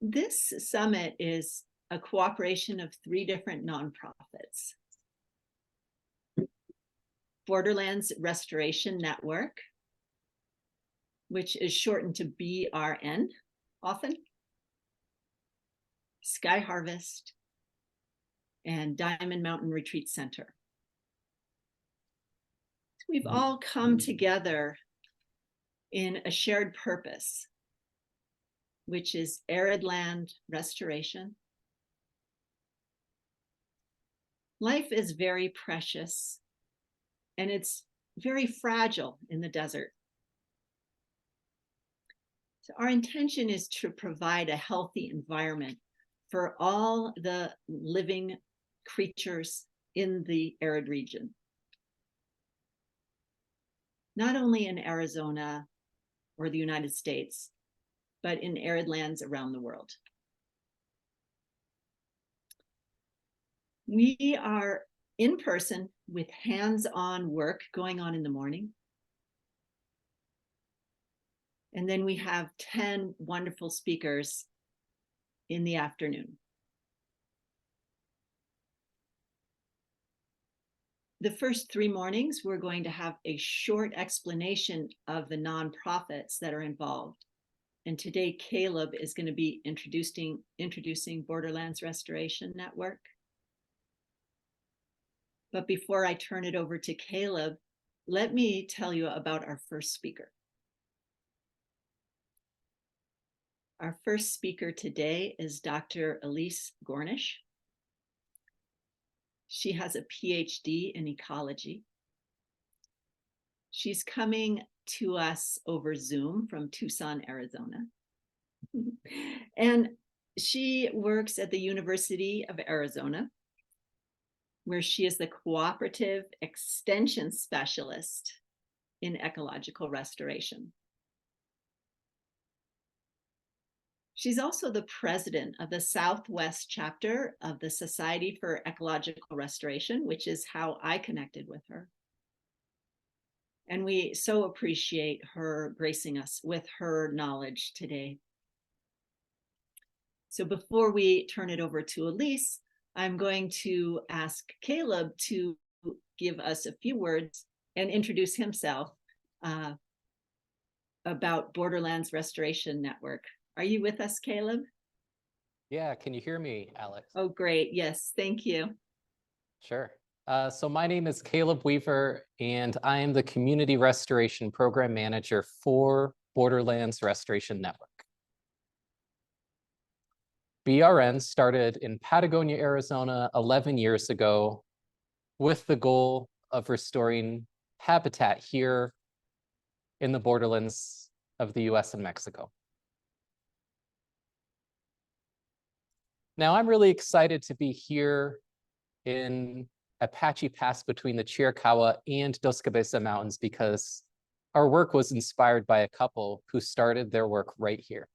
This summit is a cooperation of 3 different nonprofits. Borderlands Restoration Network, which is shortened to BRN often, Sky Harvest, and Diamond Mountain Retreat Center. We've all come together in a shared purpose, which is arid land restoration. Life is very precious, and it's very fragile in the desert. So our intention is to provide a healthy environment for all the living creatures in the arid region. Not only in Arizona or the United States, but in arid lands around the world. We are in person with hands-on work going on in the morning. And then we have 10 wonderful speakers in the afternoon. The first 3 mornings, we're going to have a short explanation of the nonprofits that are involved. And today, Caleb is going to be introducing Borderlands Restoration Network. But before I turn it over to Caleb, let me tell you about our first speaker. Our first speaker today is Dr. Elise Gornish. She has a PhD in ecology. She's coming to us over Zoom from Tucson, Arizona. And she works at the University of Arizona, where she is the cooperative extension specialist in ecological restoration. She's also the president of the Southwest chapter of the Society for Ecological Restoration, which is how I connected with her. And we so appreciate her gracing us with her knowledge today. So before we turn it over to Elise, I'm going to ask Caleb to give us a few words and introduce himself about Borderlands Restoration Network. Are you with us, Caleb? Yeah, can you hear me, Alex? Oh, great. Yes, thank you. Sure. So my name is Caleb Weaver, and I am the Community Restoration Program Manager for Borderlands Restoration Network. BRN started in Patagonia, Arizona 11 years ago with the goal of restoring habitat here in the borderlands of the US and Mexico. Now, I'm really excited to be here in Apache Pass between the Chiricahua and Dos Cabezas Mountains because our work was inspired by a couple who started their work right here.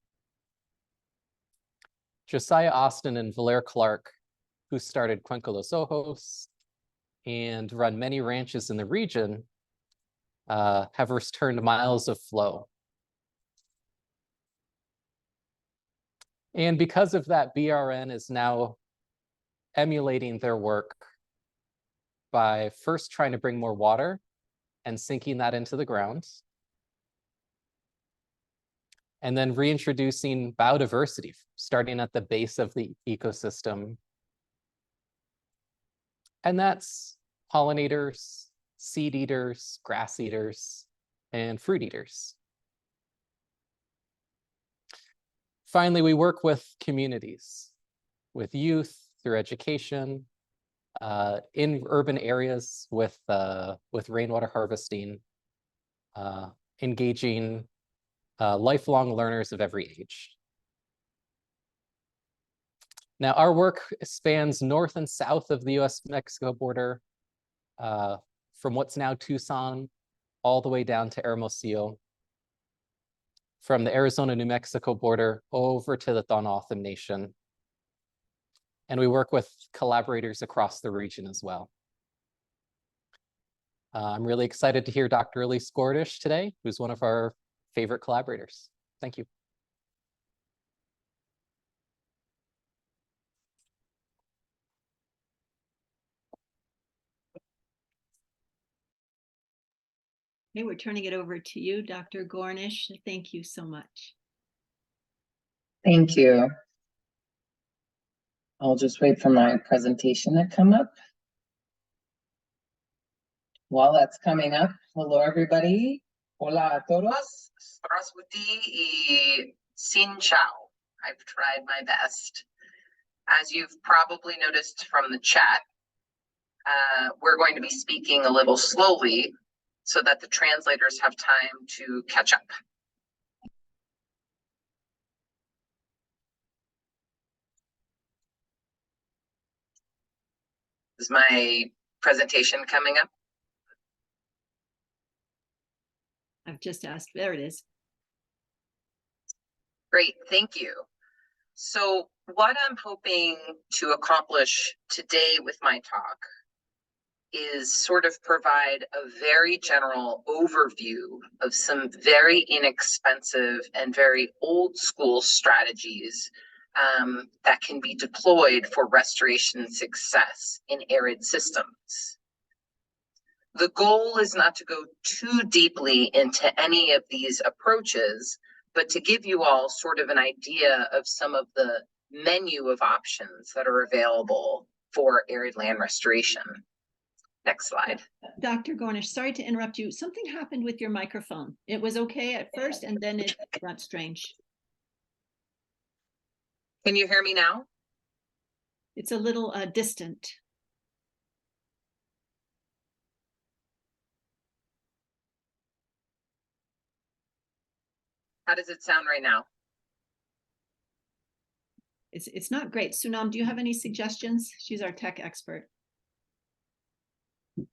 Josiah Austin and Valer Clark, who started Cuenca Los Ojos and run many ranches in the region, have returned miles of flow. And because of that, BRN is now emulating their work by first trying to bring more water and sinking that into the ground, and then reintroducing biodiversity, starting at the base of the ecosystem. And that's pollinators, seed eaters, grass eaters, and fruit eaters. Finally, we work with communities, with youth through education, in urban areas with rainwater harvesting, engaging lifelong learners of every age. Now, our work spans north and south of the US-Mexico border, from what's now Tucson all the way down to Hermosillo, from the Arizona-New Mexico border over to the Tohono Nation. And we work with collaborators across the region as well. I'm really excited to hear Dr. Elise Gornish today, who's one of our favorite collaborators. Thank you. Okay, we're turning it over to you, Dr. Gornish. Thank you so much. Thank you. I'll just wait for my presentation to come up. While that's coming up, hello everybody. Hola a todos. Здравствуйте y xin chao. I've tried my best. As you've probably noticed from the chat, we're going to be speaking a little slowly so that the translators have time to catch up. Is my presentation coming up? I've just asked, there it is. Great, thank you. So what I'm hoping to accomplish today with my talk is sort of provide a very general overview of some very inexpensive and very old school strategies that can be deployed for restoration success in arid systems. The goal is not to go too deeply into any of these approaches, but to give you all sort of an idea of some of the menu of options that are available for arid land restoration. Next slide. Dr. Gornish, sorry to interrupt you. Something happened with your microphone. It was okay at first, and then it got strange. Can you hear me now? It's a little distant. How does it sound right now? It's not great. Sunam, do you have any suggestions? She's our tech expert.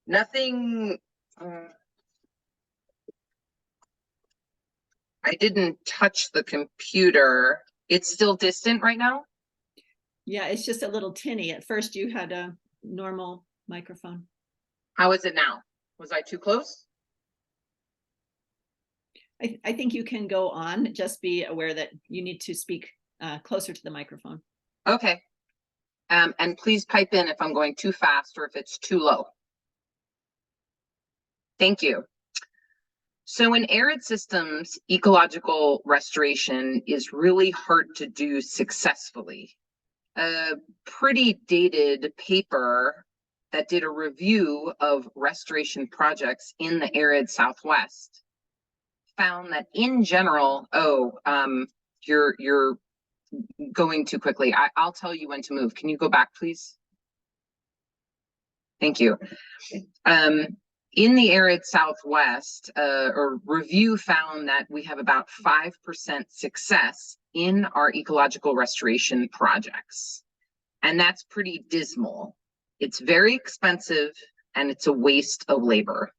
Nothing. I didn't touch the computer. It's still distant right now? Yeah, it's just a little tinny. At first you had a normal microphone. How is it now? Was I too close? I think you can go on. Just be aware that you need to speak closer to the microphone. Okay. And please pipe in if I'm going too fast or if it's too low. Thank you. So in arid systems, ecological restoration is really hard to do successfully. A pretty dated paper that did a review of restoration projects in the arid Southwest found that in general, you're going too quickly. I'll tell you when to move. Can you go back, please? Thank you. In the arid Southwest, a review found that we have about 5% success in our ecological restoration projects. And that's pretty dismal. It's very expensive and it's a waste of labor.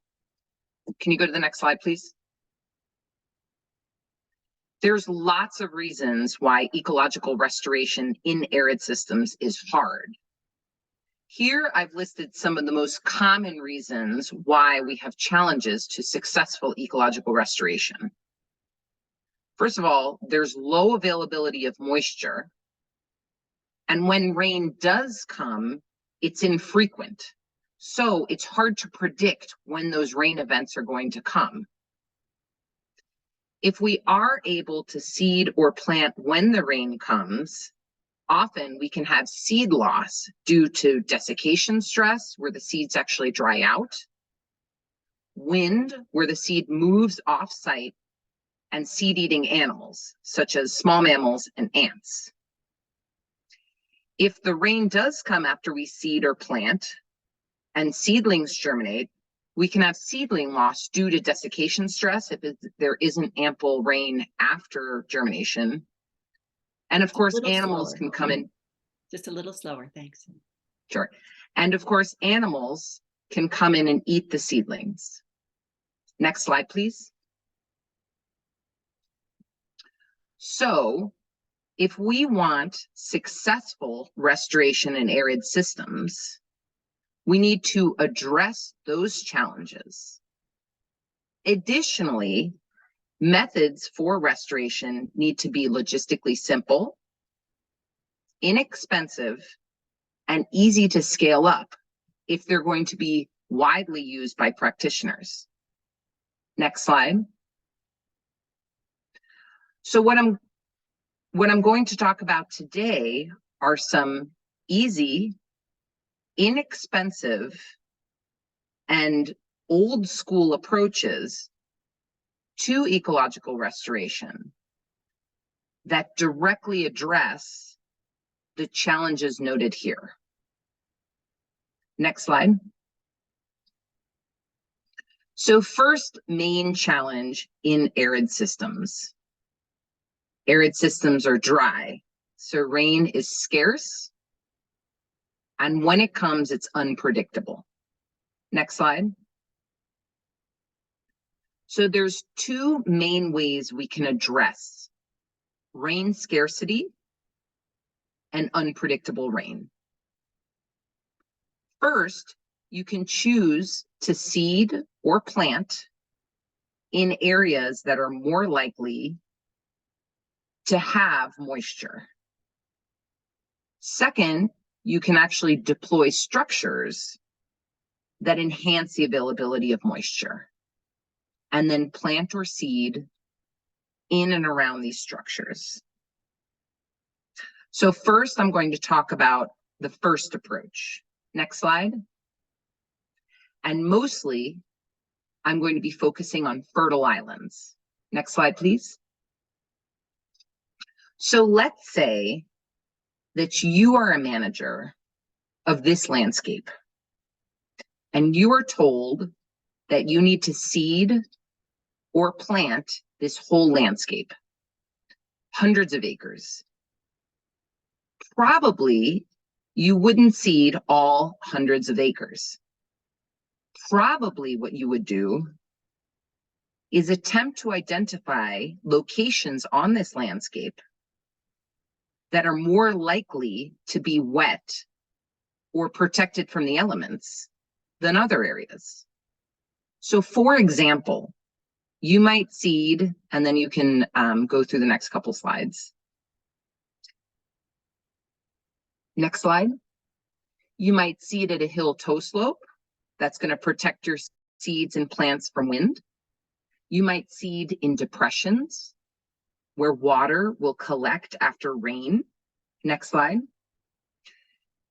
Can you go to the next slide, please? There's lots of reasons why ecological restoration in arid systems is hard. Here, I've listed some of the most common reasons why we have challenges to successful ecological restoration. First of all, there's low availability of moisture. And when rain does come, it's infrequent. So it's hard to predict when those rain events are going to come. If we are able to seed or plant when the rain comes, often we can have seed loss due to desiccation stress, where the seeds actually dry out, wind, where the seed moves off-site, and seed-eating animals, such as small mammals and ants. If the rain does come after we seed or plant, and seedlings germinate, we can have seedling loss due to desiccation stress if there isn't ample rain after germination. And of course, animals can come in. Just a little slower, thanks. Sure. And of course, animals can come in and eat the seedlings. Next slide, please. So if we want successful restoration in arid systems, we need to address those challenges. Additionally, methods for restoration need to be logistically simple, inexpensive, and easy to scale up if they're going to be widely used by practitioners. Next slide. So what I'm going to talk about today are some easy, inexpensive, and old school approaches to ecological restoration that directly address the challenges noted here. Next slide. So first main challenge in arid systems. Arid systems are dry, so rain is scarce, and when it comes, it's unpredictable. Next slide. So there's two main ways we can address rain scarcity and unpredictable rain. First, you can choose to seed or plant in areas that are more likely to have moisture. Second, you can actually deploy structures that enhance the availability of moisture, and then plant or seed in and around these structures. So first, I'm going to talk about the first approach. Next slide. And mostly, I'm going to be focusing on fertile islands. Next slide, please. So let's say that you are a manager of this landscape, and you are told that you need to seed or plant this whole landscape, hundreds of acres. Probably you wouldn't seed all hundreds of acres. Probably what you would do is attempt to identify locations on this landscape that are more likely to be wet or protected from the elements than other areas. So for example, you might seed, and then you can go through the next couple slides. Next slide. You might seed at a hill toe slope. That's going to protect your seeds and plants from wind. You might seed in depressions where water will collect after rain. Next slide.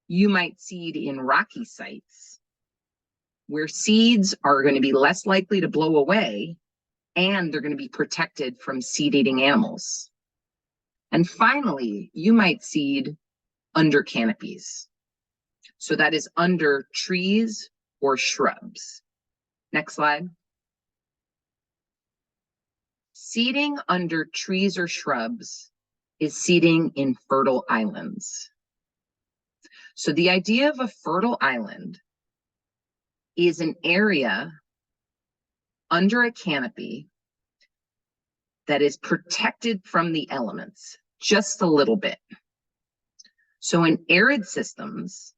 You might seed in rocky sites where seeds are going to be less likely to blow away, and they're going to be protected from seed-eating animals. And finally, you might seed under canopies. So that is under trees or shrubs. Next slide. Seeding under trees or shrubs is seeding in fertile islands. So the idea of a fertile island is an area under a canopy that is protected from the elements just a little bit. So in arid systems,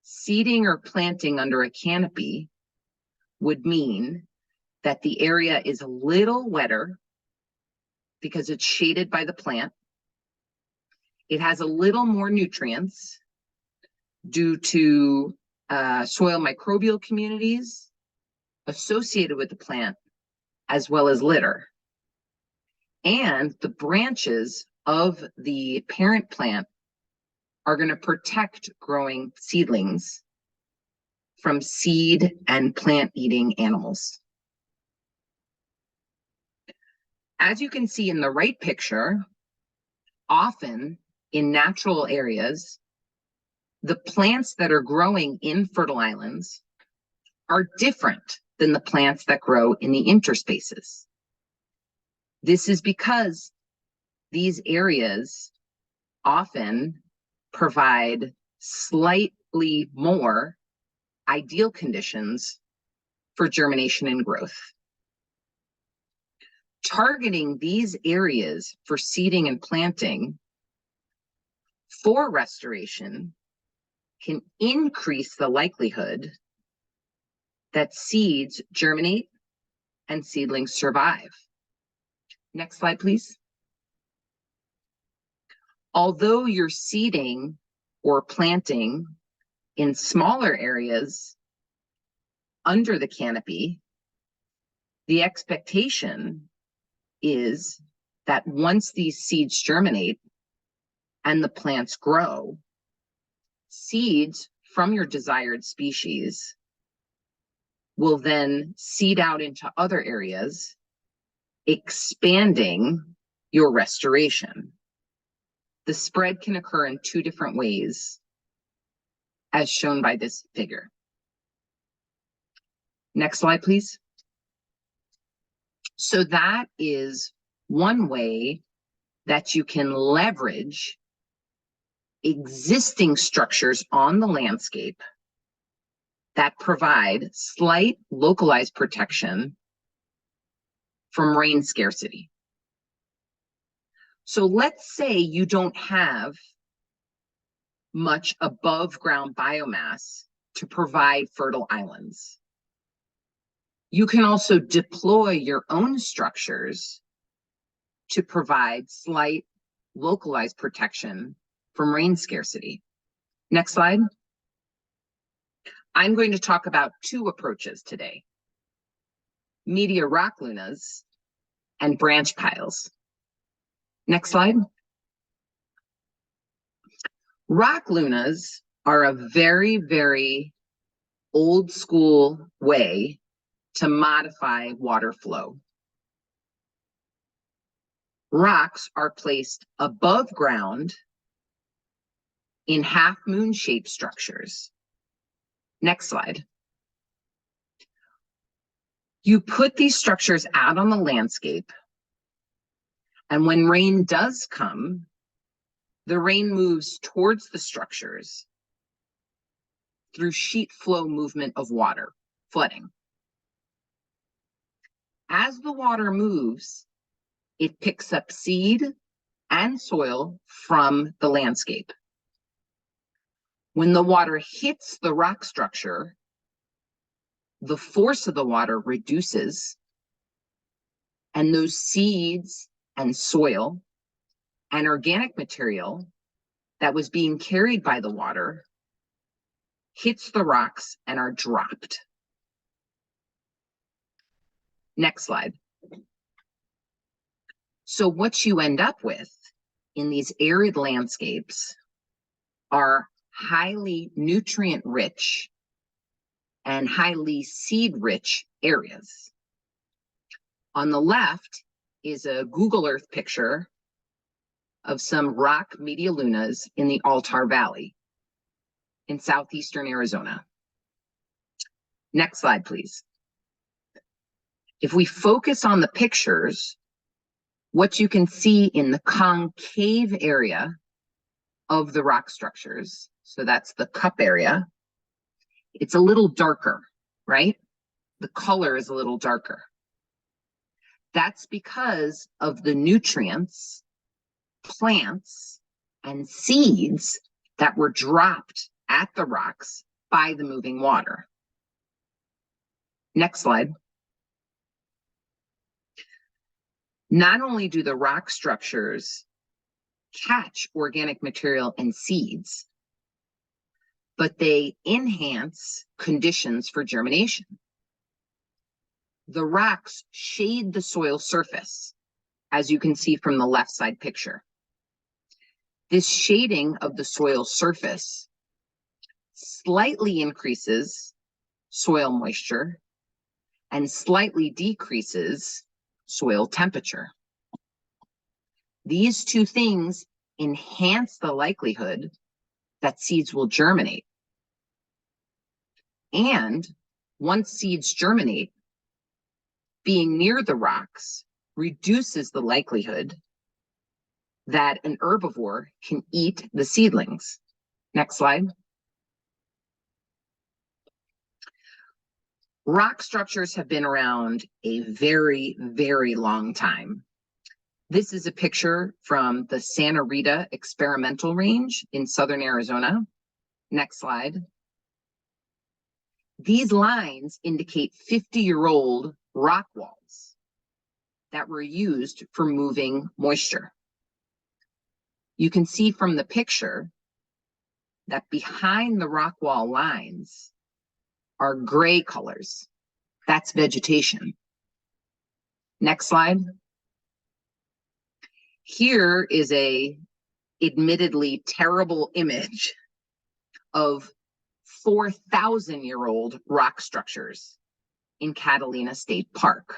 seeding or planting under a canopy would mean that the area is a little wetter because it's shaded by the plant. It has a little more nutrients due to soil microbial communities associated with the plant, as well as litter. And the branches of the parent plant are going to protect growing seedlings from seed and plant-eating animals. As you can see in the right picture, often in natural areas, the plants that are growing in fertile islands are different than the plants that grow in the interspaces. This is because these areas often provide slightly more ideal conditions for germination and growth. Targeting these areas for seeding and planting for restoration can increase the likelihood that seeds germinate and seedlings survive. Next slide, please. Although you're seeding or planting in smaller areas under the canopy, the expectation is that once these seeds germinate and the plants grow, seeds from your desired species will then seed out into other areas, expanding your restoration. The spread can occur in two different ways, as shown by this figure. Next slide, please. So that is one way that you can leverage existing structures on the landscape that provide slight localized protection from rain scarcity. So let's say you don't have much above ground biomass to provide fertile islands. You can also deploy your own structures to provide slight localized protection from rain scarcity. Next slide. I'm going to talk about two approaches today: media rock lunas and branch piles. Next slide. Rock lunas are a very, very old school way to modify water flow. Rocks are placed above ground in half moon shaped structures. Next slide. You put these structures out on the landscape, and when rain does come, the rain moves towards the structures through sheet flow movement of water, flooding. As the water moves, it picks up seed and soil from the landscape. When the water hits the rock structure, the force of the water reduces, and those seeds and soil and organic material that was being carried by the water hits the rocks and are dropped. Next slide. So what you end up with in these arid landscapes are highly nutrient rich and highly seed rich areas. On the left is a Google Earth picture of some rock media lunas in the Altar Valley in southeastern Arizona. Next slide, please. If we focus on the pictures, what you can see in the concave area of the rock structures, so that's the cup area, it's a little darker, right? The color is a little darker. That's because of the nutrients, plants, and seeds that were dropped at the rocks by the moving water. Next slide. Not only do the rock structures catch organic material and seeds, but they enhance conditions for germination. The rocks shade the soil surface, as you can see from the left side picture. This shading of the soil surface slightly increases soil moisture and slightly decreases soil temperature. These two things enhance the likelihood that seeds will germinate. And once seeds germinate, being near the rocks reduces the likelihood that an herbivore can eat the seedlings. Next slide. Rock structures have been around a very, very long time. This is a picture from the Santa Rita Experimental Range in southern Arizona. Next slide. These lines indicate 50-year-old rock walls that were used for moving moisture. You can see from the picture that behind the rock wall lines are gray colors. That's vegetation. Next slide. Here is a admittedly terrible image of 4,000-year-old rock structures in Catalina State Park.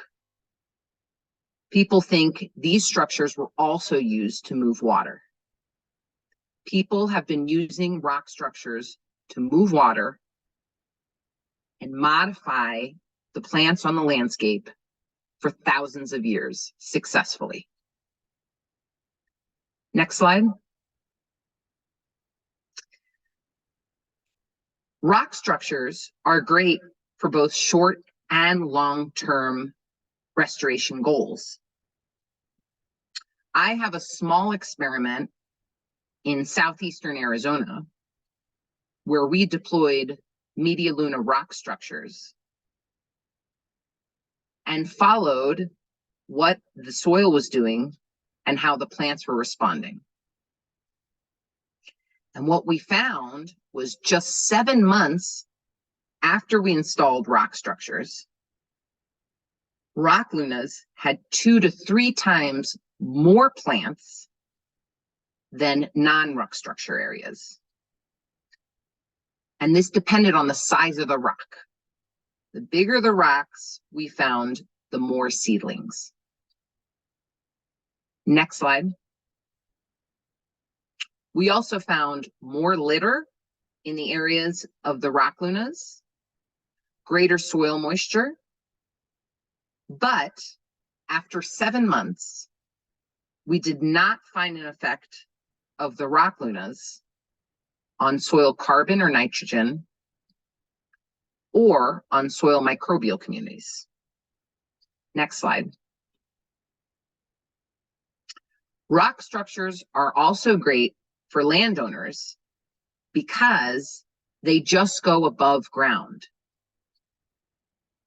People think these structures were also used to move water. People have been using rock structures to move water and modify the plants on the landscape for thousands of years successfully. Next slide. Rock structures are great for both short and long-term restoration goals. I have a small experiment in southeastern Arizona where we deployed Media Luna rock structures and followed what the soil was doing and how the plants were responding. And what we found was just 7 months after we installed rock structures, rock lunas had 2 to 3 times more plants than non-rock structure areas. And this depended on the size of the rock. The bigger the rocks, we found, the more seedlings. Next slide. We also found more litter in the areas of the rock lunas, greater soil moisture, but after 7 months, we did not find an effect of the rock lunas on soil carbon or nitrogen or on soil microbial communities. Next slide. Rock structures are also great for landowners because they just go above ground.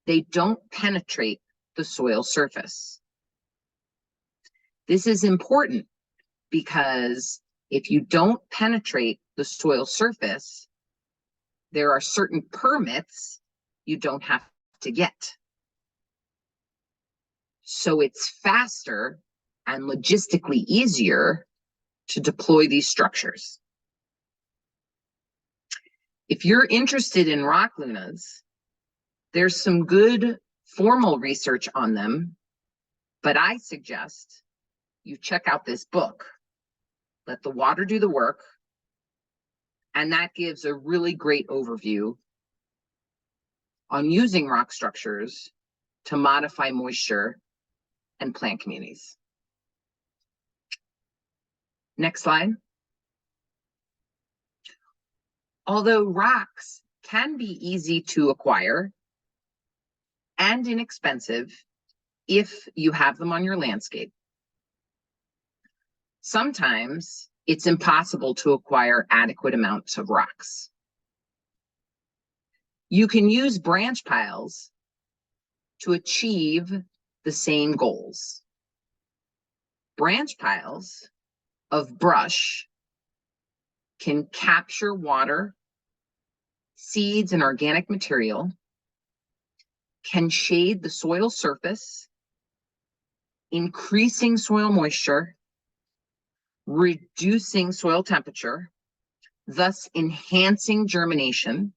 They don't penetrate the soil surface. This is important because if you don't penetrate the soil surface, there are certain permits you don't have to get. So it's faster and logistically easier to deploy these structures. If you're interested in rock lunas, there's some good formal research on them, but I suggest you check out this book, Let the Water Do the Work, and that gives a really great overview on using rock structures to modify moisture and plant communities. Next slide. Although rocks can be easy to acquire and inexpensive if you have them on your landscape, sometimes it's impossible to acquire adequate amounts of rocks. You can use branch piles to achieve the same goals. Branch piles of brush can capture water, seeds, and organic material, can shade the soil surface, increasing soil moisture, reducing soil temperature, thus enhancing germination,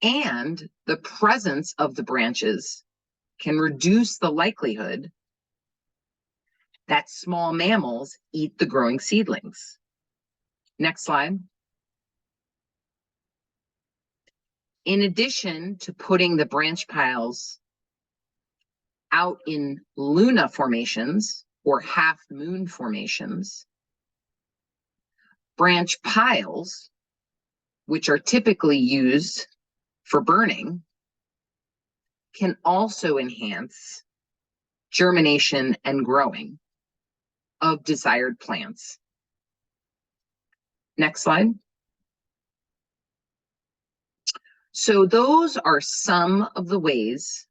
and the presence of the branches can reduce the likelihood that small mammals eat the growing seedlings. Next slide. In addition to putting the branch piles out in luna formations or half moon formations, branch piles, which are typically used for burning, can also enhance germination and growing of desired plants. Next slide. So those are some of the ways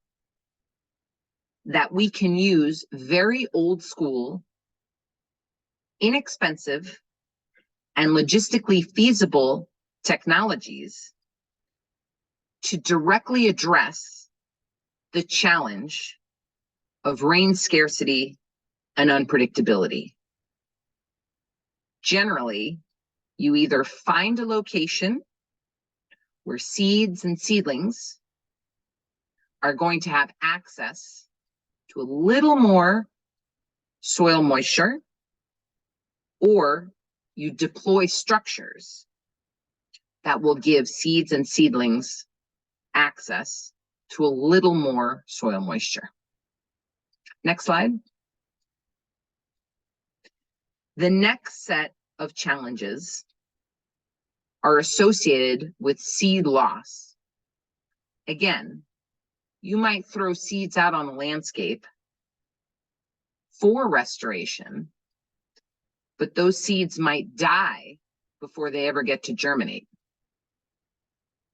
that we can use very old school, inexpensive, and logistically feasible technologies to directly address the challenge of rain scarcity and unpredictability. Generally, you either find a location where seeds and seedlings are going to have access to a little more soil moisture, or you deploy structures that will give seeds and seedlings access to a little more soil moisture. Next slide. The next set of challenges are associated with seed loss. Again, you might throw seeds out on the landscape for restoration, but those seeds might die before they ever get to germinate.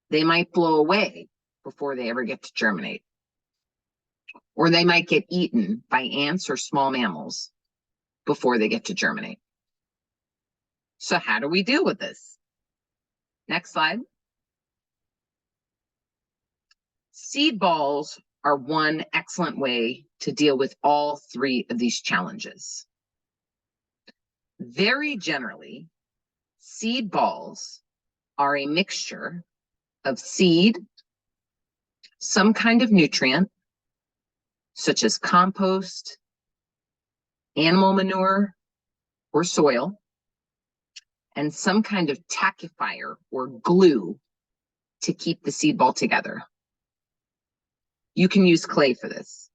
They might blow away before they ever get to germinate. Or they might get eaten by ants or small mammals before they get to germinate. So how do we deal with this? Next slide. Seed balls are one excellent way to deal with all three of these challenges. Very generally, seed balls are a mixture of seed, some kind of nutrient, such as compost, animal manure, or soil, and some kind of tackifier or glue to keep the seed ball together. You can use clay for this.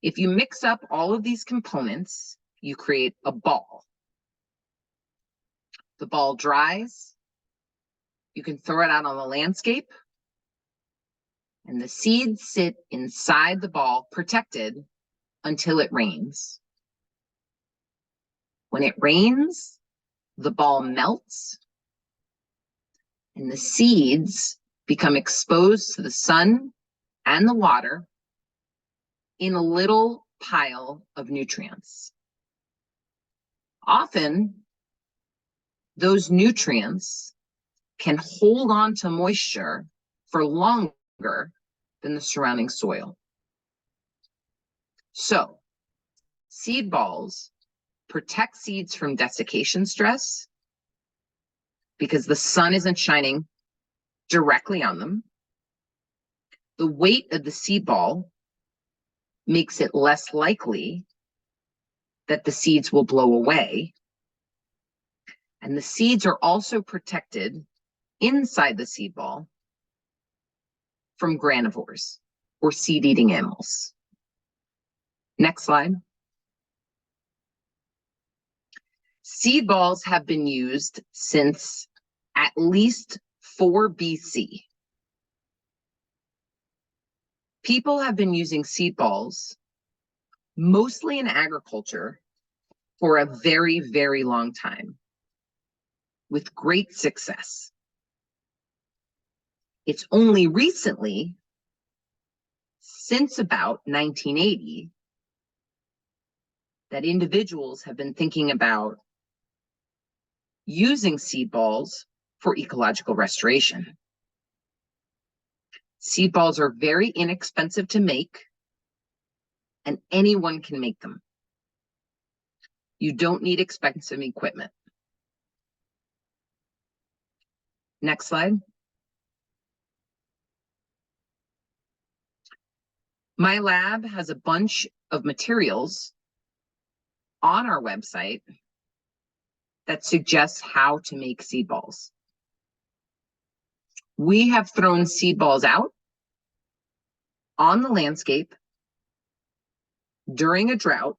If you mix up all of these components, you create a ball. The ball dries, you can throw it out on the landscape, and the seeds sit inside the ball, protected until it rains. When it rains, the ball melts, and the seeds become exposed to the sun and the water in a little pile of nutrients. Often, those nutrients can hold on to moisture for longer than the surrounding soil. So, seed balls protect seeds from desiccation stress because the sun isn't shining directly on them. The weight of the seed ball makes it less likely that the seeds will blow away. And the seeds are also protected inside the seed ball from granivores or seed-eating animals. Next slide. Seed balls have been used since at least 4 BC. People have been using seed balls, mostly in agriculture, for a very, very long time, with great success. It's only recently, since about 1980, that individuals have been thinking about using seed balls for ecological restoration. Seed balls are very inexpensive to make, and anyone can make them. You don't need expensive equipment. Next slide. My lab has a bunch of materials on our website that suggests how to make seed balls. We have thrown seed balls out on the landscape during a drought,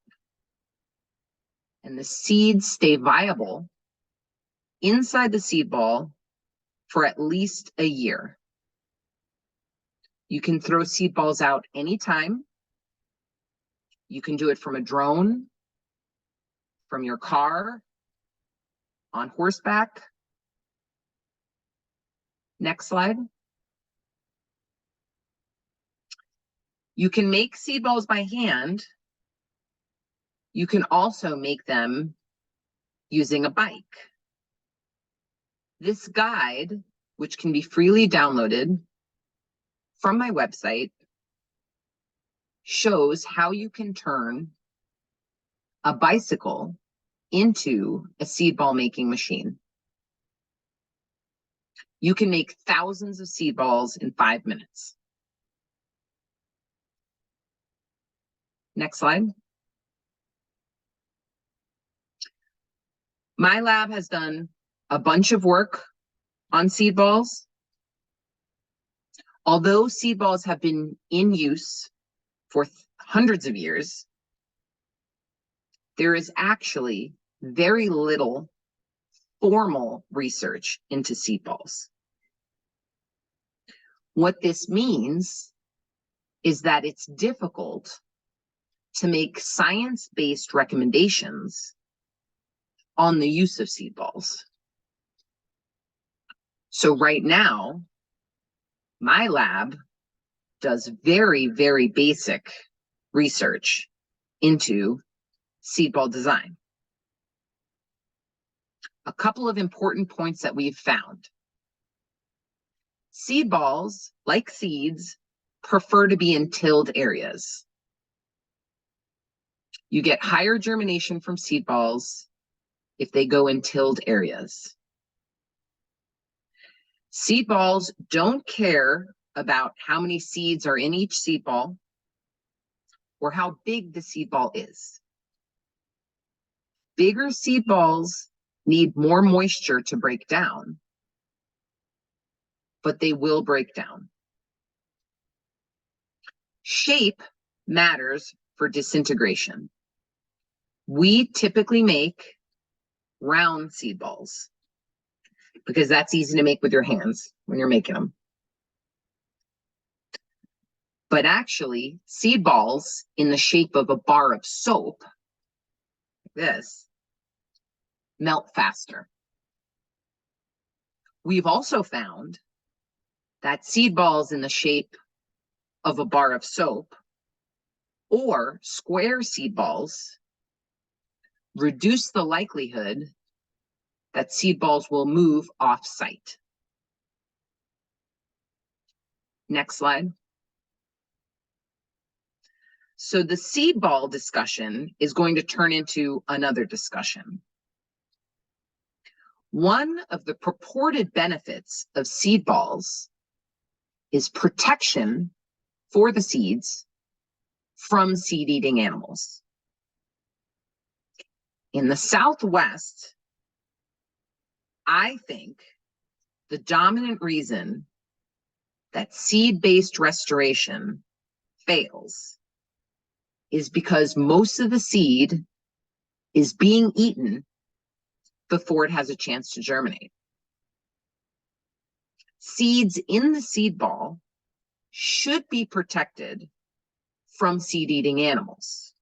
and the seeds stay viable inside the seed ball for at least a year. You can throw seed balls out anytime. You can do it from a drone, from your car, on horseback. Next slide. You can make seed balls by hand. You can also make them using a bike. This guide, which can be freely downloaded from my website, shows how you can turn a bicycle into a seed ball making machine. You can make thousands of seed balls in 5 minutes. Next slide. My lab has done a bunch of work on seed balls. Although seed balls have been in use for hundreds of years, there is actually very little formal research into seed balls. What this means is that it's difficult to make science-based recommendations on the use of seed balls. So right now, my lab does very, very basic research into seed ball design. A couple of important points that we've found. Seed balls, like seeds, prefer to be in tilled areas. You get higher germination from seed balls if they go in tilled areas. Seed balls don't care about how many seeds are in each seed ball or how big the seed ball is. Bigger seed balls need more moisture to break down, but they will break down. Shape matters for disintegration. We typically make round seed balls because that's easy to make with your hands when you're making them. But actually, seed balls in the shape of a bar of soap, like this, melt faster. We've also found that seed balls in the shape of a bar of soap or square seed balls reduce the likelihood that seed balls will move off-site. Next slide. So the seed ball discussion is going to turn into another discussion. One of the purported benefits of seed balls is protection for the seeds from seed-eating animals. In the Southwest, I think the dominant reason that seed-based restoration fails is because most of the seed is being eaten before it has a chance to germinate. Seeds in the seed ball should be protected from seed-eating animals.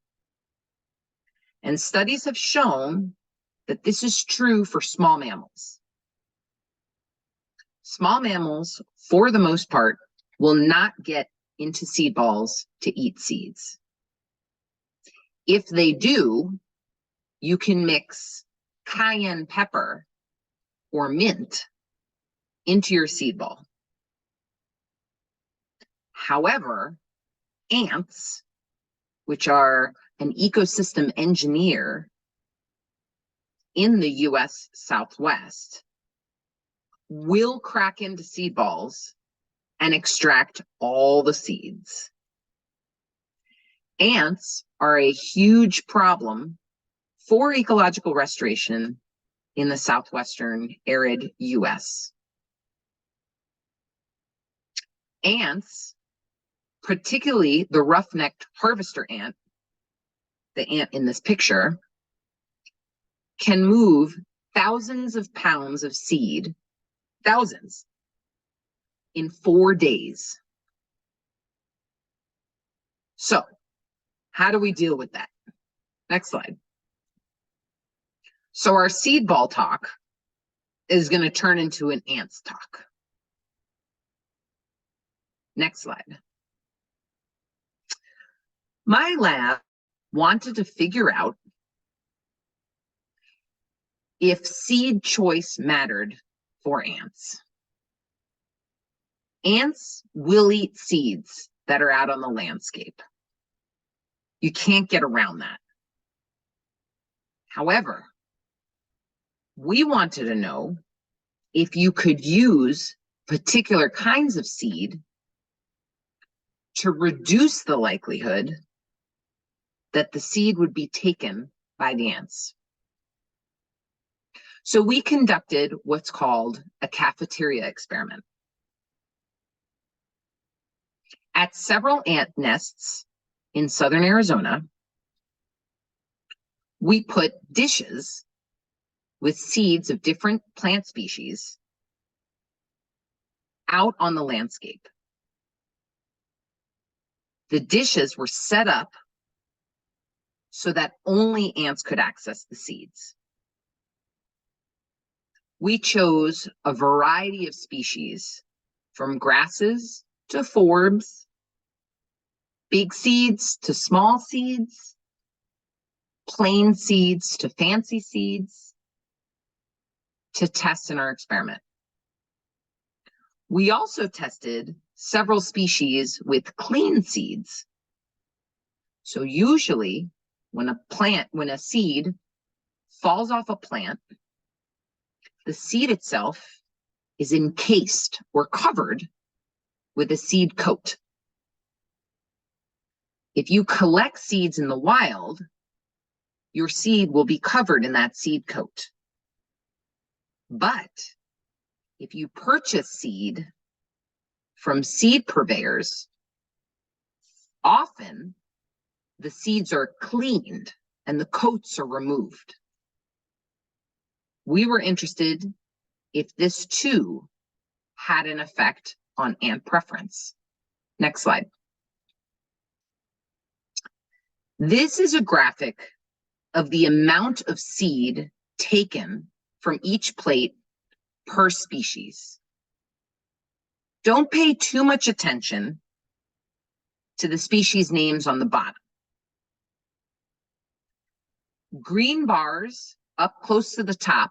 And studies have shown that this is true for small mammals. Small mammals, for the most part, will not get into seed balls to eat seeds. If they do, you can mix cayenne pepper or mint into your seed ball. However, ants, which are an ecosystem engineer in the US Southwest, will crack into seed balls and extract all the seeds. Ants are a huge problem for ecological restoration in the southwestern arid US. Ants, particularly the rough-necked harvester ant, the ant in this picture, can move thousands of pounds of seed, thousands, in 4 days. So, how do we deal with that? Next slide. So our seed ball talk is going to turn into an ants talk. Next slide. My lab wanted to figure out if seed choice mattered for ants. Ants will eat seeds that are out on the landscape. You can't get around that. However, we wanted to know if you could use particular kinds of seed to reduce the likelihood that the seed would be taken by the ants. So we conducted what's called a cafeteria experiment. At several ant nests in southern Arizona, we put dishes with seeds of different plant species out on the landscape. The dishes were set up so that only ants could access the seeds. We chose a variety of species, from grasses to forbs, big seeds to small seeds, plain seeds to fancy seeds, to test in our experiment. We also tested several species with clean seeds. So usually when a seed falls off a plant, the seed itself is encased or covered with a seed coat. If you collect seeds in the wild, your seed will be covered in that seed coat. But if you purchase seed from seed purveyors, often the seeds are cleaned and the coats are removed. We were interested if this too had an effect on ant preference. Next slide. This is a graphic of the amount of seed taken from each plate per species. Don't pay too much attention to the species names on the bottom. Green bars up close to the top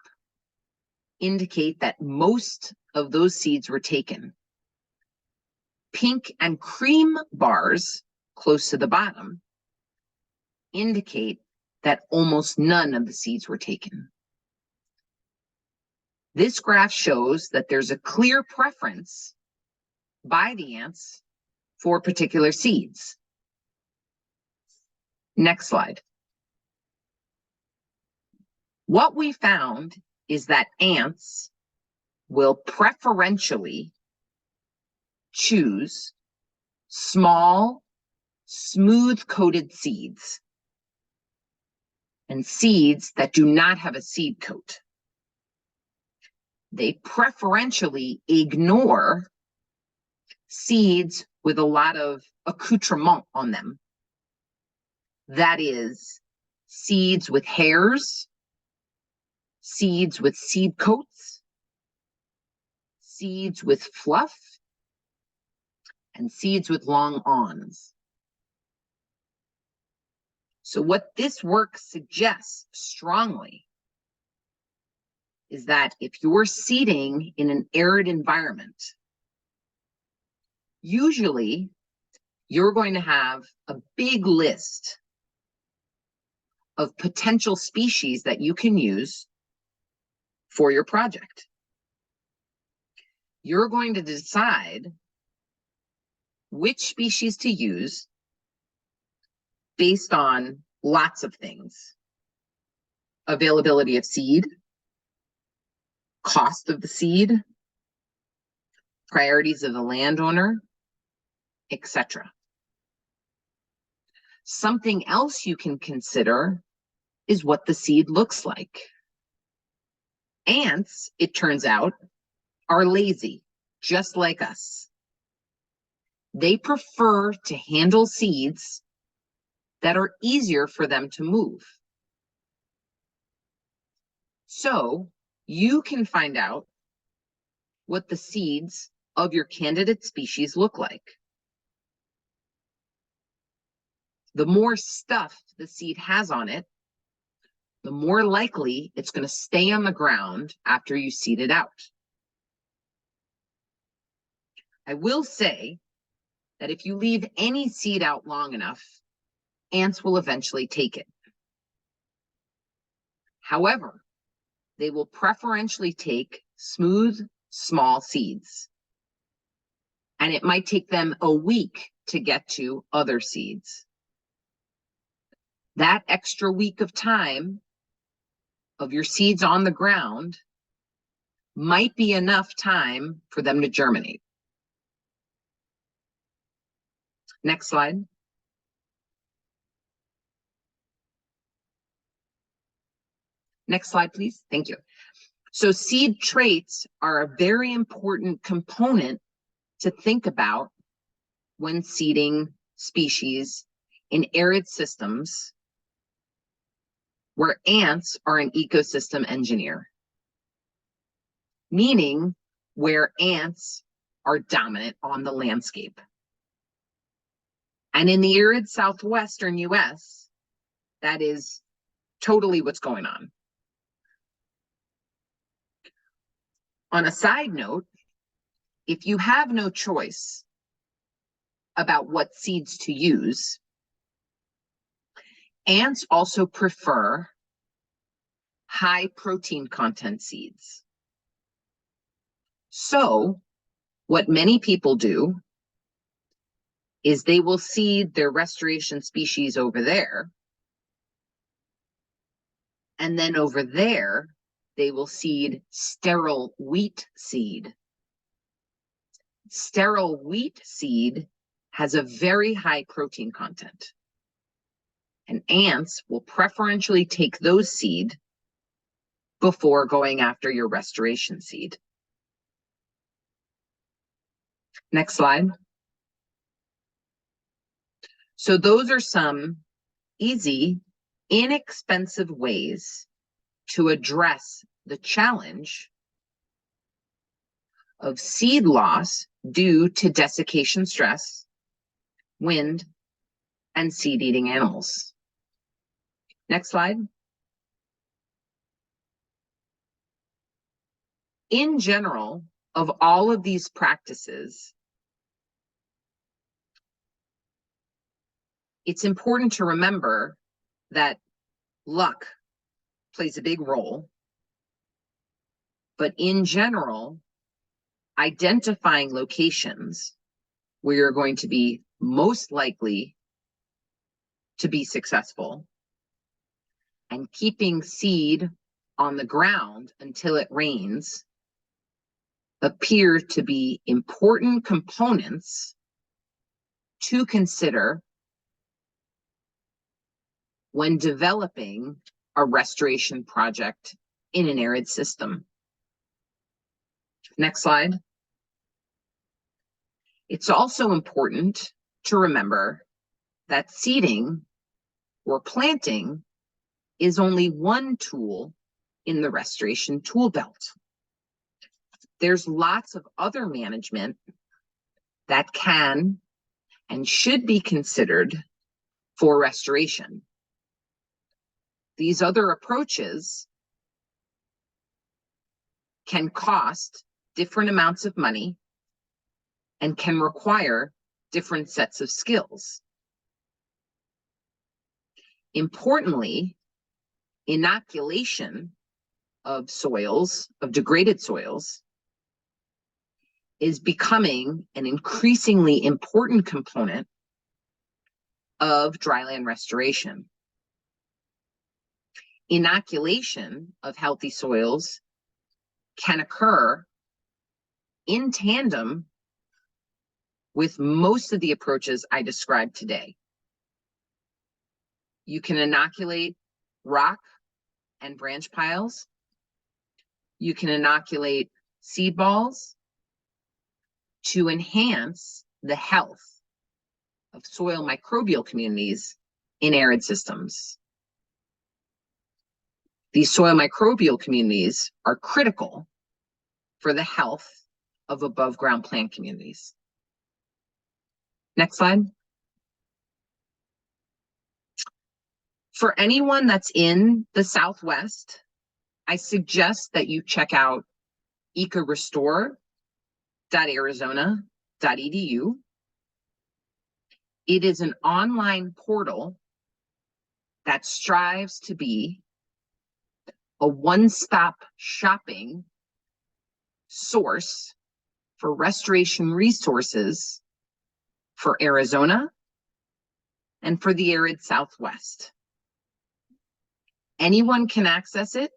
indicate that most of those seeds were taken. Pink and cream bars close to the bottom indicate that almost none of the seeds were taken. This graph shows that there's a clear preference by the ants for particular seeds. Next slide. What we found is that ants will preferentially choose small, smooth-coated seeds and seeds that do not have a seed coat. They preferentially ignore seeds with a lot of accoutrement on them. That is, seeds with hairs, seeds with seed coats, seeds with fluff, and seeds with long awns. So what this work suggests strongly is that if you're seeding in an arid environment, usually you're going to have a big list of potential species that you can use for your project. You're going to decide which species to use based on lots of things: availability of seed, cost of the seed, priorities of the landowner, etc. Something else you can consider is what the seed looks like. Ants, it turns out, are lazy, just like us. They prefer to handle seeds that are easier for them to move. So you can find out what the seeds of your candidate species look like. The more stuff the seed has on it, the more likely it's going to stay on the ground after you seed it out. I will say that if you leave any seed out long enough, ants will eventually take it. However, they will preferentially take smooth, small seeds. And it might take them a week to get to other seeds. That extra week of time of your seeds on the ground might be enough time for them to germinate. Next slide. Next slide, please. Thank you. So seed traits are a very important component to think about when seeding species in arid systems where ants are an ecosystem engineer, meaning where ants are dominant on the landscape. And in the arid southwestern US, that is totally what's going on. On a side note, if you have no choice about what seeds to use, ants also prefer high protein content seeds. So what many people do is they will seed their restoration species over there, and then over there, they will seed sterile wheat seed. Sterile wheat seed has a very high protein content. And ants will preferentially take those seed before going after your restoration seed. Next slide. So those are some easy, inexpensive ways to address the challenge of seed loss due to desiccation stress, wind, and seed-eating animals. Next slide. In general, of all of these practices, it's important to remember that luck plays a big role, but in general, identifying locations where you're going to be most likely to be successful and keeping seed on the ground until it rains appear to be important components to consider when developing a restoration project in an arid system. Next slide. It's also important to remember that seeding or planting is only one tool in the restoration tool belt. There's lots of other management that can and should be considered for restoration. These other approaches can cost different amounts of money and can require different sets of skills. Importantly, inoculation of soils, of degraded soils, is becoming an increasingly important component of dryland restoration. Inoculation of healthy soils can occur in tandem with most of the approaches I described today. You can inoculate rock and branch piles. You can inoculate seed balls to enhance the health of soil microbial communities in arid systems. These soil microbial communities are critical for the health of above ground plant communities. Next slide. For anyone that's in the Southwest, I suggest that you check out ecorestore.arizona.edu. It is an online portal that strives to be a one-stop shopping source for restoration resources for Arizona and for the arid Southwest. Anyone can access it.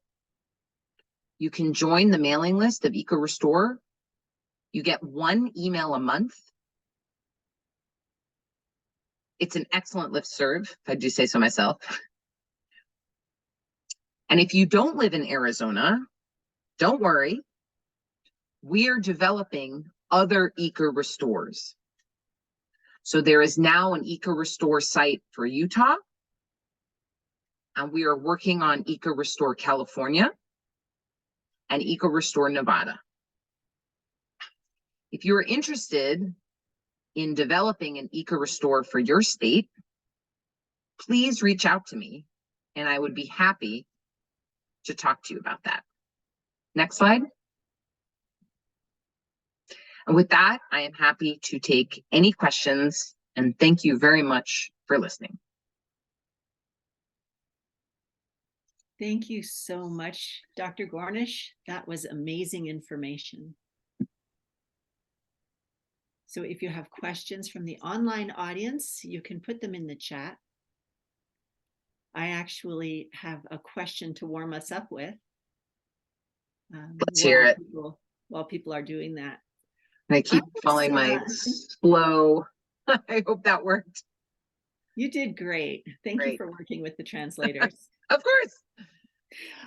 You can join the mailing list of EcoRestore. You get 1 email a month. It's an excellent listserv, if I do say so myself. And if you don't live in Arizona, don't worry. We are developing other EcoRestores. So there is now an EcoRestore site for Utah, and we are working on EcoRestore California and EcoRestore Nevada. If you're interested in developing an EcoRestore for your state, please reach out to me, and I would be happy to talk to you about that. Next slide. And with that, I am happy to take any questions, and thank you very much for listening. Thank you so much, Dr. Gornish. That was amazing information. So if you have questions from the online audience, you can put them in the chat. I actually have a question to warm us up with. Let's hear it. While people are doing that. I keep following my slow. I hope that worked. You did great. Thank you for working with the translators. Of course.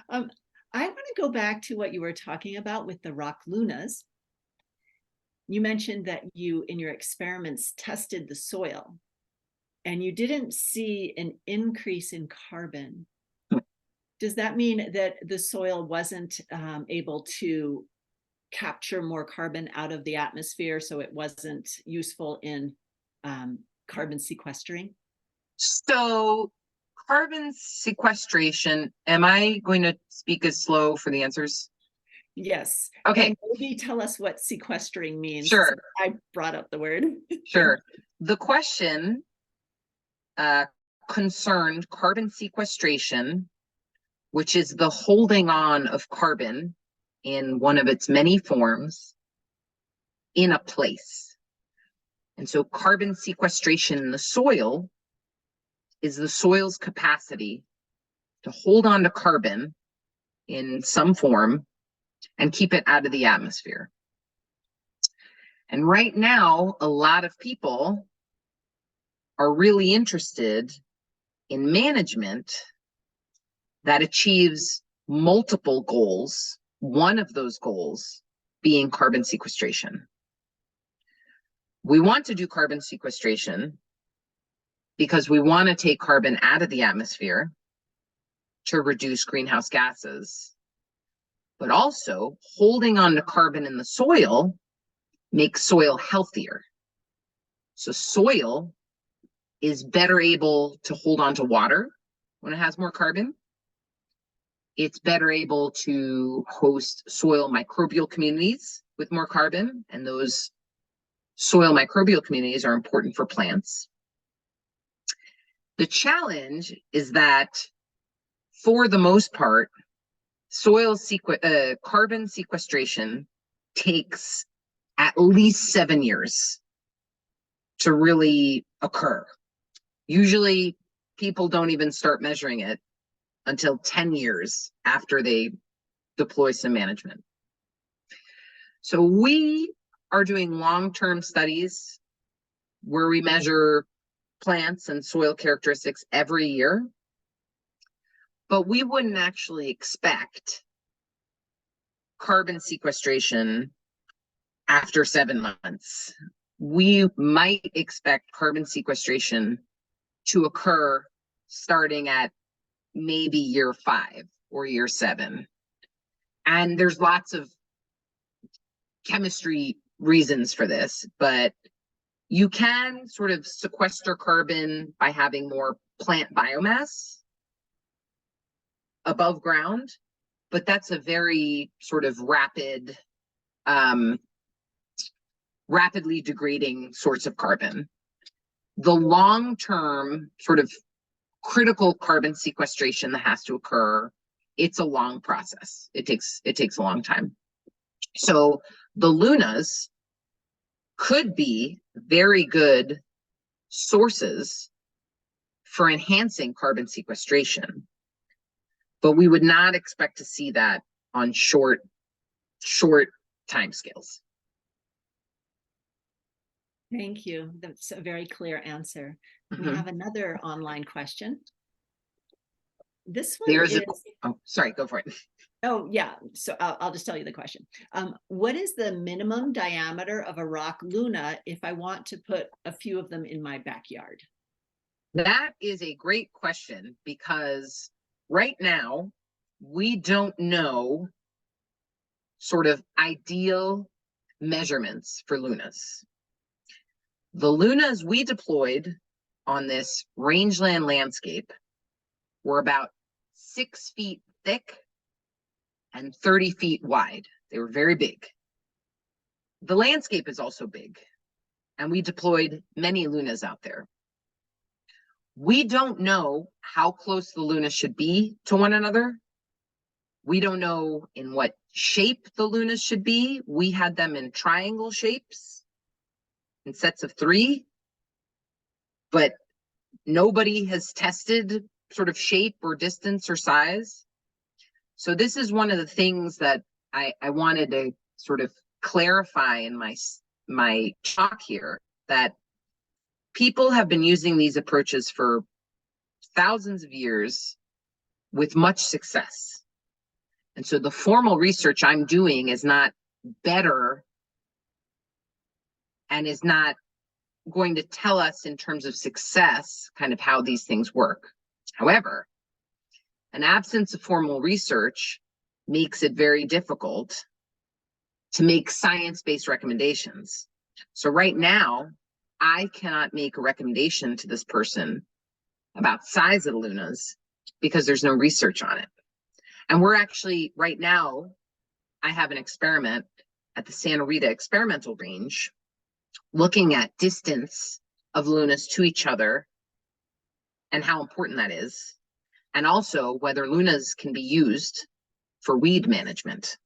I want to go back to what you were talking about with the rock lunas. You mentioned that you, in your experiments, tested the soil, and you didn't see an increase in carbon. Does that mean that the soil wasn't able to capture more carbon out of the atmosphere, so it wasn't useful in carbon sequestering? So carbon sequestration, am I going to speak as slow for the answers? Yes. Okay. And maybe tell us what sequestering means. Sure. I brought up the word. Sure. The question concerned carbon sequestration, which is the holding on of carbon in one of its many forms in a place. And so carbon sequestration in the soil is the soil's capacity to hold on to carbon in some form and keep it out of the atmosphere. And right now, a lot of people are really interested in management that achieves multiple goals, one of those goals being carbon sequestration. We want to do carbon sequestration because we want to take carbon out of the atmosphere to reduce greenhouse gases. But also, holding on to carbon in the soil makes soil healthier. So soil is better able to hold on to water when it has more carbon. It's better able to host soil microbial communities with more carbon, and those soil microbial communities are important for plants. The challenge is that, for the most part, carbon sequestration takes at least 7 years to really occur. Usually people don't even start measuring it until 10 years after they deploy some management. So we are doing long-term studies where we measure plants and soil characteristics every year, but we wouldn't actually expect carbon sequestration after 7 months. We might expect carbon sequestration to occur starting at maybe year 5 or year 7. And there's lots of chemistry reasons for this, but you can sort of sequester carbon by having more plant biomass above ground, but that's a very sort of rapidly degrading source of carbon. The long-term sort of critical carbon sequestration that has to occur. It's a long process. It takes a long time. So the lunas could be very good sources for enhancing carbon sequestration, but we would not expect to see that on short timescales. Thank you. That's a very clear answer. We Mhm. have another online question. This one There's is, oh, sorry, go for it. oh yeah, so I'll just tell you the question. What is the minimum diameter of a rock luna if I want to put a few of them in my backyard? That is a great question, because right now we don't know sort of ideal measurements for lunas. The lunas we deployed on this rangeland landscape were about 6 feet thick and 30 feet wide. They were very big. The landscape is also big, and we deployed many lunas out there. We don't know how close the lunas should be to one another. We don't know in what shape the lunas should be. We had them in triangle shapes in sets of 3, but nobody has tested sort of shape or distance or size. So this is one of the things that I wanted to sort of clarify in my talk here, that people have been using these approaches for thousands of years with much success. And so the formal research I'm doing is not better and is not going to tell us in terms of success kind of how these things work. However, an absence of formal research makes it very difficult to make science-based recommendations. So right now, I cannot make a recommendation to this person about size of the lunas because there's no research on it. And we're actually, right now, I have an experiment at the Santa Rita Experimental Range looking at distance of lunas to each other and how important that is, and also whether lunas can be used for weed management.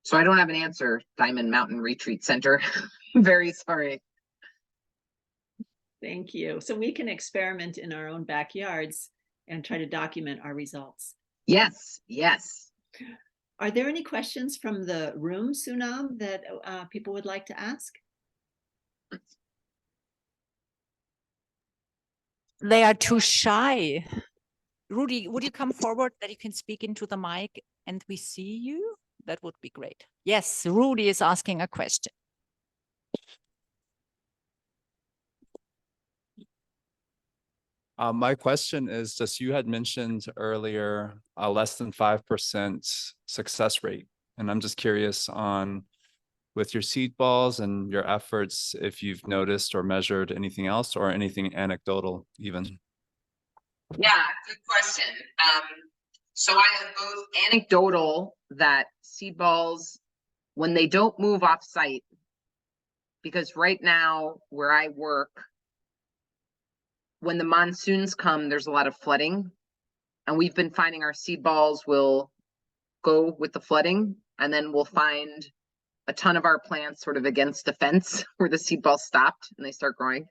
So I don't have an answer, Diamond Mountain Retreat Center. Very sorry. Thank you. So we can experiment in our own backyards and try to document our results. Yes, yes. Are there any questions from the room, Sunam, that people would like to ask? They are too shy. Rudy, would you come forward that you can speak into the mic and we see you? That would be great. Yes, Rudy is asking a question. My question is, just you had mentioned earlier a less than 5% success rate. And I'm just curious on, with your seed balls and your efforts, if you've noticed or measured anything else or anything anecdotal even. Yeah, good question. So I have both anecdotal that seed balls, when they don't move off site, because right now where I work, when the monsoons come, there's a lot of flooding, and we've been finding our seed balls will go with the flooding, and then we'll find a ton of our plants sort of against the fence where the seed balls stopped and they start growing.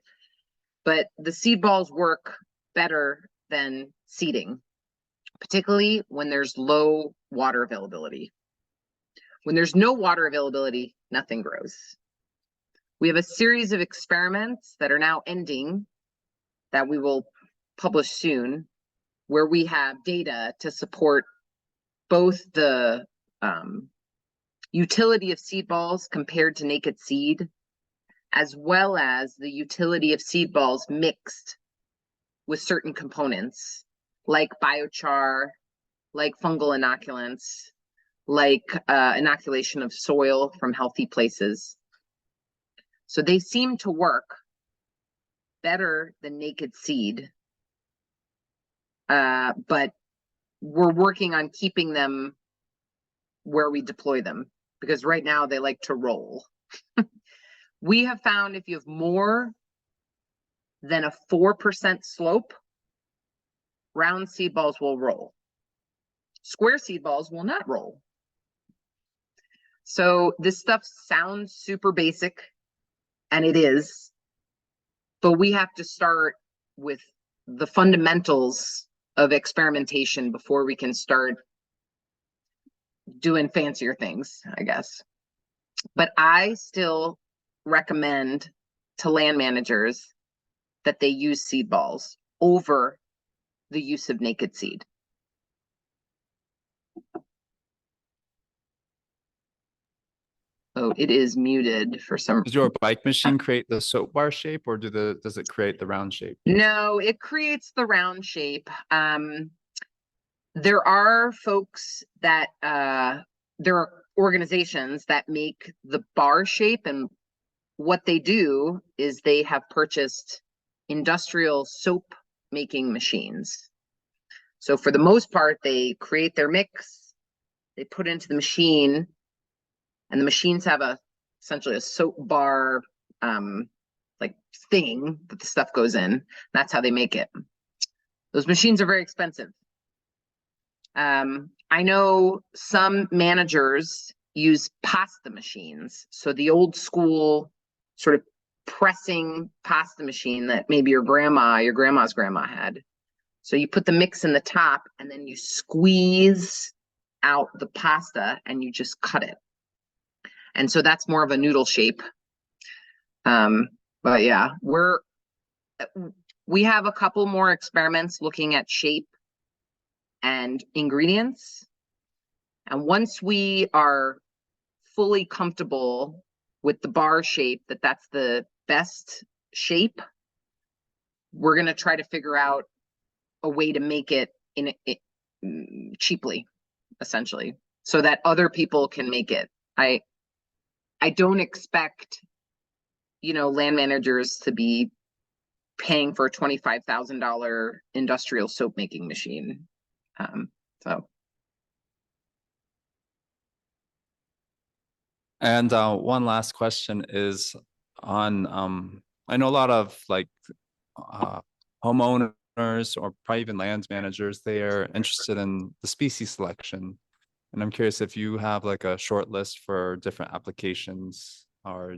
But the seed balls work better than seeding, particularly when there's low water availability. When there's no water availability, nothing grows. We have a series of experiments that are now ending that we will publish soon, where we have data to support both the utility of seed balls compared to naked seed, as well as the utility of seed balls mixed with certain components like biochar, like fungal inoculants, like inoculation of soil from healthy places. So they seem to work better than naked seed, but we're working on keeping them where we deploy them, because right now they like to roll. We have found if you have more than a 4% slope round seed balls will roll. Square seed balls will not roll. So this stuff sounds super basic, and it is, but we have to start with the fundamentals of experimentation before we can start doing fancier things, I guess. But I still recommend to land managers that they use seed balls over the use of naked seed. Oh, it is muted for some. Does your bike machine create the soap bar shape, or does it create the round shape? No, it creates the round shape. There are folks that there are organizations that make the bar shape, and what they do is they have purchased industrial soap making machines. So for the most part, they create their mix, they put it into the machine, and the machines have essentially a soap bar like thing that the stuff goes in. That's how they make it. Those machines are very expensive. I know some managers use pasta machines. So the old school sort of pressing pasta machine that maybe your grandma's grandma had. So you put the mix in the top and then you squeeze out the pasta and you just cut it. And so that's more of a noodle shape. But yeah, we have a couple more experiments looking at shape and ingredients. And once we are fully comfortable with the bar shape, that's the best shape, we're going to try to figure out a way to make it cheaply, essentially, so that other people can make it. I don't expect, land managers to be paying for a $25,000 industrial soap making machine. And one last question is on, I know a lot of like homeowners or probably even land managers, they are interested in the species selection. And I'm curious if you have like a short list for different applications or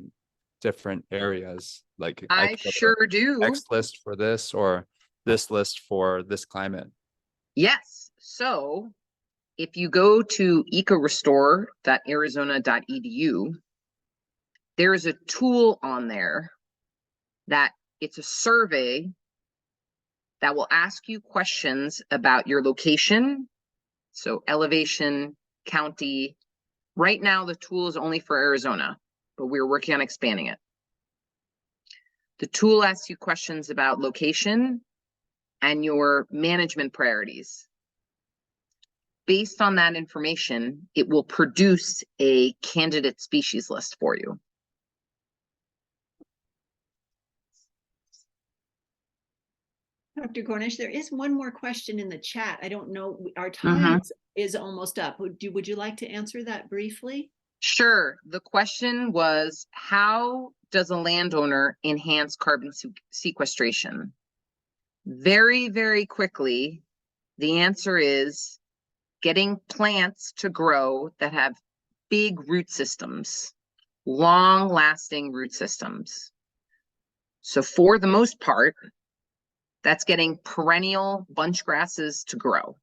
different areas. Like I sure do. X list for this or this list for this climate. Yes. So if you go to ecorestore.arizona.edu, there's a tool on there that it's a survey that will ask you questions about your location. So elevation, county. Right now, the tool is only for Arizona, but we're working on expanding it. The tool asks you questions about location and your management priorities. Based on that information, it will produce a candidate species list for you. Dr. Gornish, there is one more question in the chat. I don't know, our time is almost up. Would you like to answer that briefly? Sure. The question was, how does a landowner enhance carbon sequestration? Very, very quickly, the answer is getting plants to grow that have big root systems, long-lasting root systems. So for the most part, that's getting perennial bunch grasses to grow.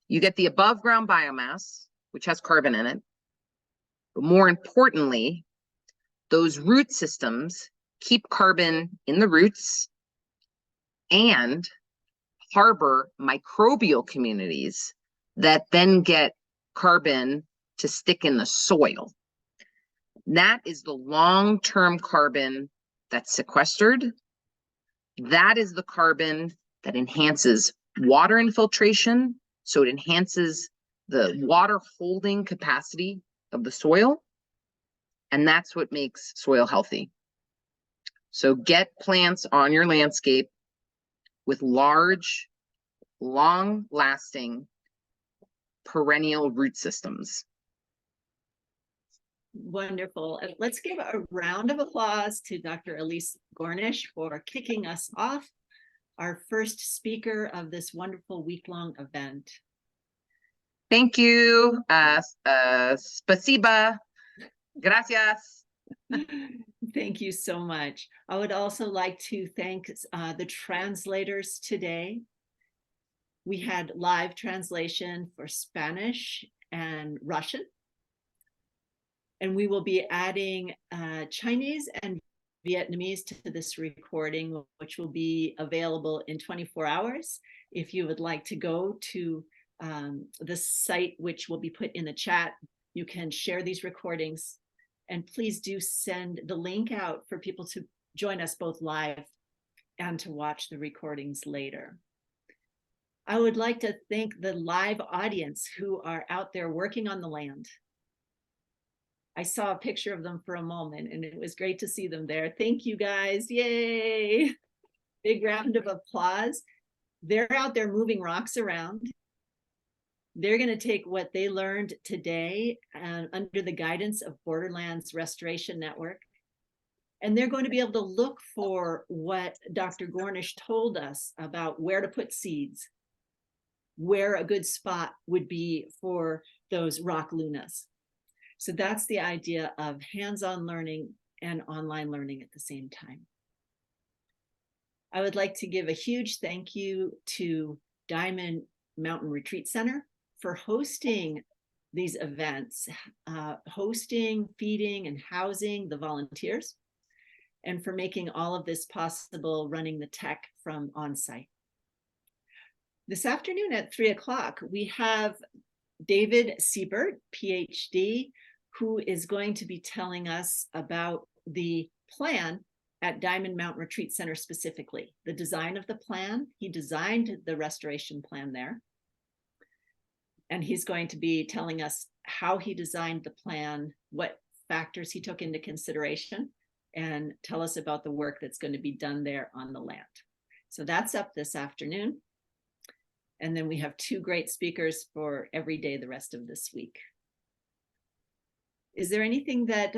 You get the above ground biomass, which has carbon in it. But more importantly, those root systems keep carbon in the roots and harbor microbial communities that then get carbon to stick in the soil. That is the long-term carbon that's sequestered. That is the carbon that enhances water infiltration. So it enhances the water holding capacity of the soil. And that's what makes soil healthy. So get plants on your landscape with large, long-lasting, perennial root systems. Wonderful. Let's give a round of applause to Dr. Elise Gornish for kicking us off our first speaker of this wonderful week-long event. Thank you. Spasiba. Gracias. Thank you so much. I would also like to thank the translators today. We had live translation for Spanish and Russian. And we will be adding Chinese and Vietnamese to this recording, which will be available in 24 hours. If you would like to go to the site, which will be put in the chat, you can share these recordings. And please do send the link out for people to join us both live and to watch the recordings later. I would like to thank the live audience who are out there working on the land. I saw a picture of them for a moment and it was great to see them there. Thank you guys, yay. Big round of applause. They're out there moving rocks around. They're going to take what they learned today under the guidance of Borderlands Restoration Network. And they're going to be able to look for what Dr. Gornish told us about where to put seeds, where a good spot would be for those rock lunas. So that's the idea of hands-on learning and online learning at the same time. I would like to give a huge thank you to Diamond Mountain Retreat Center for hosting these events, hosting, feeding, and housing the volunteers, and for making all of this possible, running the tech from on-site. This afternoon at 3 o'clock, we have David Siebert, PhD, who is going to be telling us about the plan at Diamond Mountain Retreat Center specifically, the design of the plan. He designed the restoration plan there. And he's going to be telling us how he designed the plan, what factors he took into consideration, and tell us about the work that's going to be done there on the land. So that's up this afternoon. And then we have 2 great speakers for every day the rest of this week. Is there anything that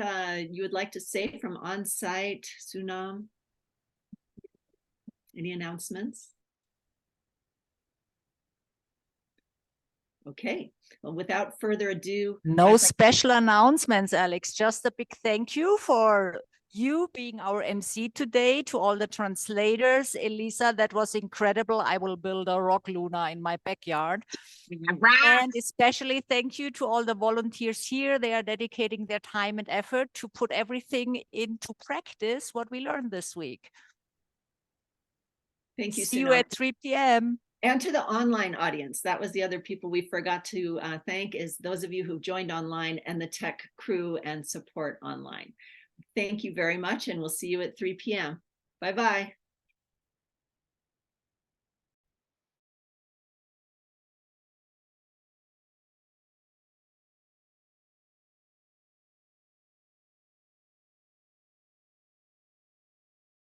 you would like to say from on-site, Sunam? Any announcements? Okay, well, without further ado. No special announcements, Alex. Just a big thank you for you being our MC today, to all the translators. Elisa, that was incredible. I will build a rock luna in my backyard. And especially thank you to all the volunteers here. They are dedicating their time and effort to put everything into practice, what we learned this week. Thank you, See you Sunam. at 3 p.m. And to the online audience, that was the other people we forgot to thank, is those of you who joined online and the tech crew and support online. Thank you very much, and we'll see you at 3 p.m. Bye-bye.